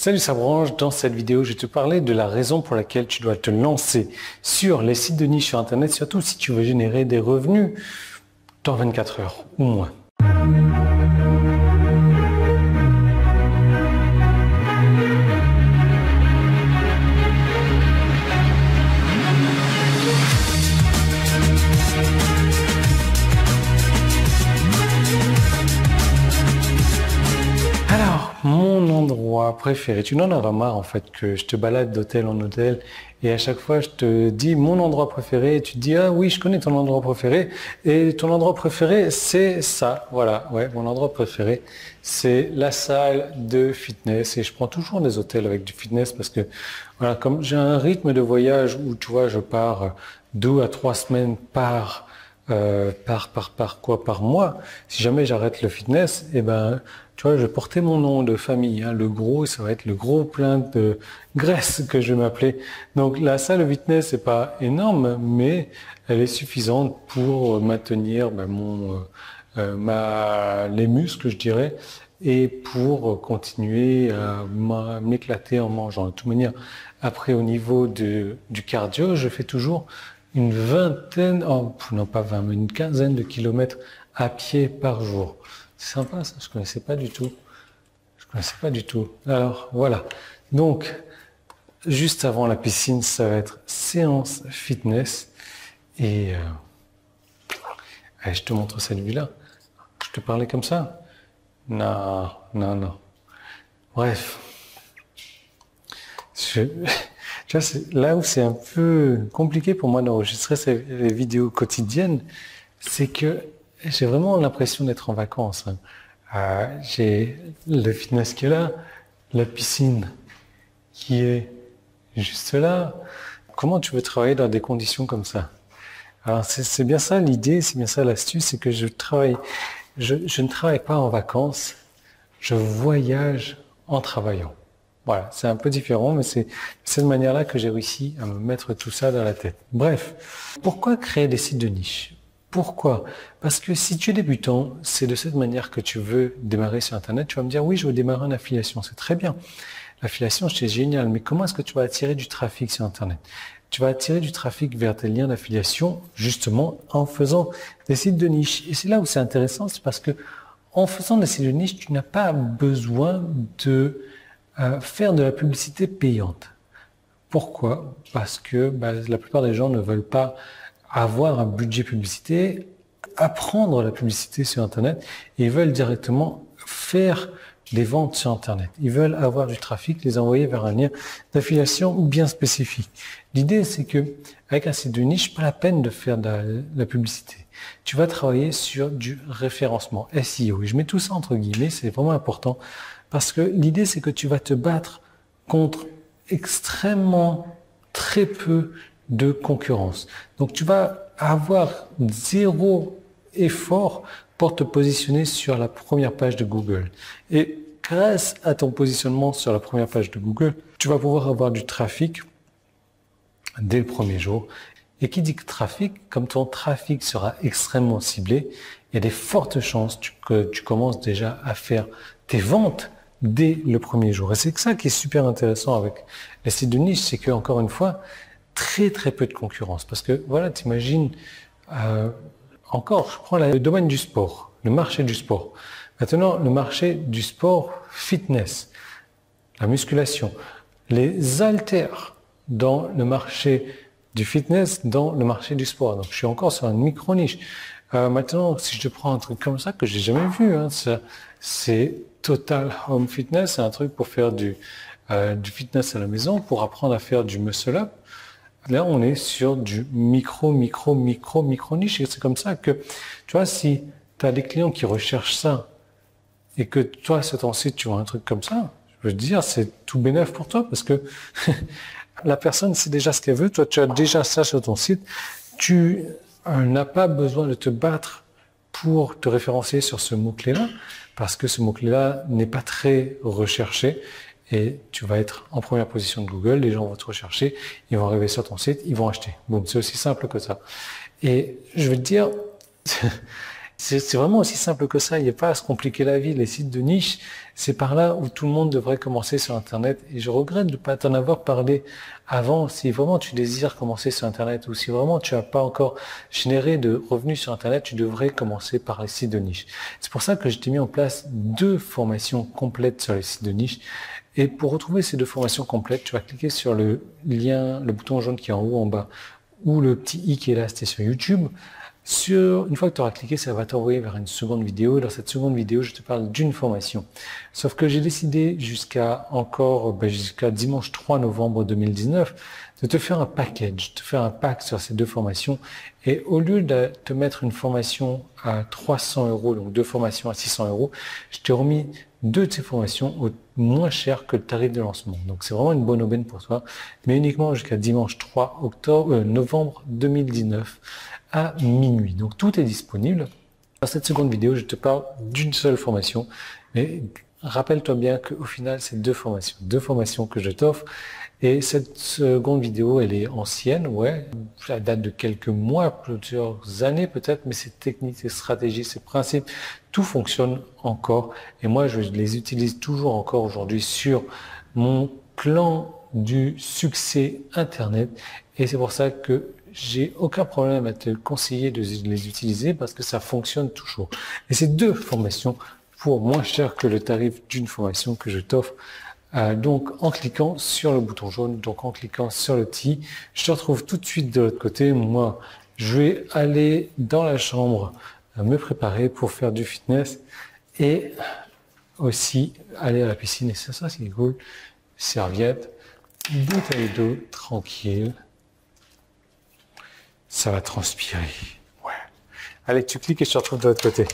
Salut, ça branche. Dans cette vidéo, je vais te parler de la raison pour laquelle tu dois te lancer sur les sites de niche sur Internet, surtout si tu veux générer des revenus dans 24 heures ou moins. Mon endroit préféré, tu n'en auras marre en fait que je te balade d'hôtel en hôtel et à chaque fois je te dis mon endroit préféré et tu te dis ah oui je connais ton endroit préféré et ton endroit préféré c'est ça, voilà, ouais, mon endroit préféré c'est la salle de fitness et je prends toujours des hôtels avec du fitness parce que voilà, comme j'ai un rythme de voyage où tu vois je pars 2 à 3 semaines par mois, si jamais j'arrête le fitness, eh ben, tu vois, je portais mon nom de famille, hein, le gros, ça va être le gros plein de graisse que je vais m'appeler. Donc la salle de fitness, c'est pas énorme, mais elle est suffisante pour maintenir les muscles, je dirais, et pour continuer à m'éclater en mangeant. De toute manière, après au niveau du cardio, je fais toujours une vingtaine, non pas 20, mais une quinzaine de kilomètres à pied par jour. C'est sympa ça, je connaissais pas du tout. Alors voilà. Donc, juste avant la piscine, ça va être séance fitness. Et allez, je te montre cette vue-là. Je te parlais comme ça? Non. Bref. Tu vois, c'est là où c'est un peu compliqué pour moi d'enregistrer les vidéos quotidiennes, c'est que j'ai vraiment l'impression d'être en vacances. J'ai le fitness qui est là, la piscine qui est juste là. Comment tu veux travailler dans des conditions comme ça? Alors c'est bien ça l'idée, c'est bien ça l'astuce, c'est que je ne travaille pas en vacances, je voyage en travaillant. Voilà, c'est un peu différent, mais c'est de cette manière-là que j'ai réussi à me mettre tout ça dans la tête. Bref, pourquoi créer des sites de niche? Pourquoi? Parce que si tu es débutant, c'est de cette manière que tu veux démarrer sur Internet. Tu vas me dire, oui, je veux démarrer en affiliation, c'est très bien. L'affiliation, c'est génial, mais comment est-ce que tu vas attirer du trafic sur Internet? Tu vas attirer du trafic vers tes liens d'affiliation, justement, en faisant des sites de niche. Et c'est là où c'est intéressant, c'est parce que en faisant des sites de niche, tu n'as pas besoin de faire de la publicité payante. Pourquoi? Parce que la plupart des gens ne veulent pas avoir un budget publicité, apprendre la publicité sur Internet, et ils veulent directement faire des ventes sur Internet. Ils veulent avoir du trafic, les envoyer vers un lien d'affiliation bien spécifique. L'idée, c'est que avec un site de niche, pas la peine de faire de la publicité. Tu vas travailler sur du référencement, SEO. Et je mets tout ça entre guillemets, c'est vraiment important. Parce que l'idée, c'est que tu vas te battre contre extrêmement très peu de concurrence. Donc, tu vas avoir zéro effort pour te positionner sur la première page de Google. Et grâce à ton positionnement sur la première page de Google, tu vas pouvoir avoir du trafic dès le premier jour. Et qui dit que trafic, comme ton trafic sera extrêmement ciblé, il y a des fortes chances que tu commences déjà à faire tes ventes dès le premier jour. Et c'est ça qui est super intéressant avec les sites de niche, c'est que encore une fois, très peu de concurrence. Parce que voilà, t'imagines, encore, je prends le domaine du sport, le marché du sport. Maintenant, le marché du sport fitness, la musculation, les haltères dans le marché du fitness, dans le marché du sport. Donc, je suis encore sur une micro-niche. Maintenant, si je te prends un truc comme ça que j'ai jamais vu, hein, c'est Total Home Fitness, c'est un truc pour faire du fitness à la maison, pour apprendre à faire du muscle-up. Là, on est sur du micro niche. Et c'est comme ça que, tu vois, si tu as des clients qui recherchent ça et que toi, sur ton site, tu vois un truc comme ça, je veux te dire, c'est tout bénef pour toi parce que la personne sait déjà ce qu'elle veut. Toi, tu as déjà ça sur ton site. Tu n'as pas besoin de te battre pour te référencer sur ce mot-clé-là parce que ce mot-clé-là n'est pas très recherché. Et tu vas être en première position de Google, les gens vont te rechercher, ils vont arriver sur ton site, ils vont acheter. Boum, c'est aussi simple que ça. Et je veux te dire, C'est vraiment aussi simple que ça. Il n'y a pas à se compliquer la vie. Les sites de niche, c'est par là où tout le monde devrait commencer sur Internet. Et je regrette de ne pas t'en avoir parlé avant. Si vraiment tu désires commencer sur Internet ou si vraiment tu n'as pas encore généré de revenus sur Internet, tu devrais commencer par les sites de niche. C'est pour ça que je t'ai mis en place 2 formations complètes sur les sites de niche. Et pour retrouver ces 2 formations complètes, tu vas cliquer sur le lien, le bouton jaune qui est en haut en bas, ou le petit i qui est là, c'était sur YouTube. Une fois que tu auras cliqué, ça va t'envoyer vers une seconde vidéo. Et dans cette seconde vidéo, je te parle d'une formation. Sauf que j'ai décidé jusqu'à dimanche 3 novembre 2019 de te faire un package, de te faire un pack sur ces 2 formations. Et au lieu de te mettre une formation à 300 €, donc 2 formations à 600 €, je t'ai remis 2 de ces formations au moins cher que le tarif de lancement. Donc c'est vraiment une bonne aubaine pour toi, mais uniquement jusqu'à dimanche 3 novembre 2019 à minuit. Donc tout est disponible. Dans cette seconde vidéo, je te parle d'une seule formation, mais rappelle-toi bien qu'au final, c'est 2 formations que je t'offre. Et cette seconde vidéo, elle est ancienne, ouais, ça date de quelques mois, plusieurs années peut-être, mais ces techniques, ces stratégies, ces principes, tout fonctionne encore. Et moi, je les utilise toujours encore aujourd'hui sur mon plan du succès Internet. Et c'est pour ça que j'ai aucun problème à te conseiller de les utiliser parce que ça fonctionne toujours. Et c'est 2 formations pour moins cher que le tarif d'une formation que je t'offre. Donc en cliquant sur le bouton jaune, donc en cliquant sur le petit, je te retrouve tout de suite de l'autre côté. Moi, je vais aller dans la chambre me préparer pour faire du fitness et aussi aller à la piscine. Et ça c'est cool. Serviette, bouteille d'eau, tranquille. Ça va transpirer. Ouais. Allez, tu cliques et je te retrouve de l'autre côté.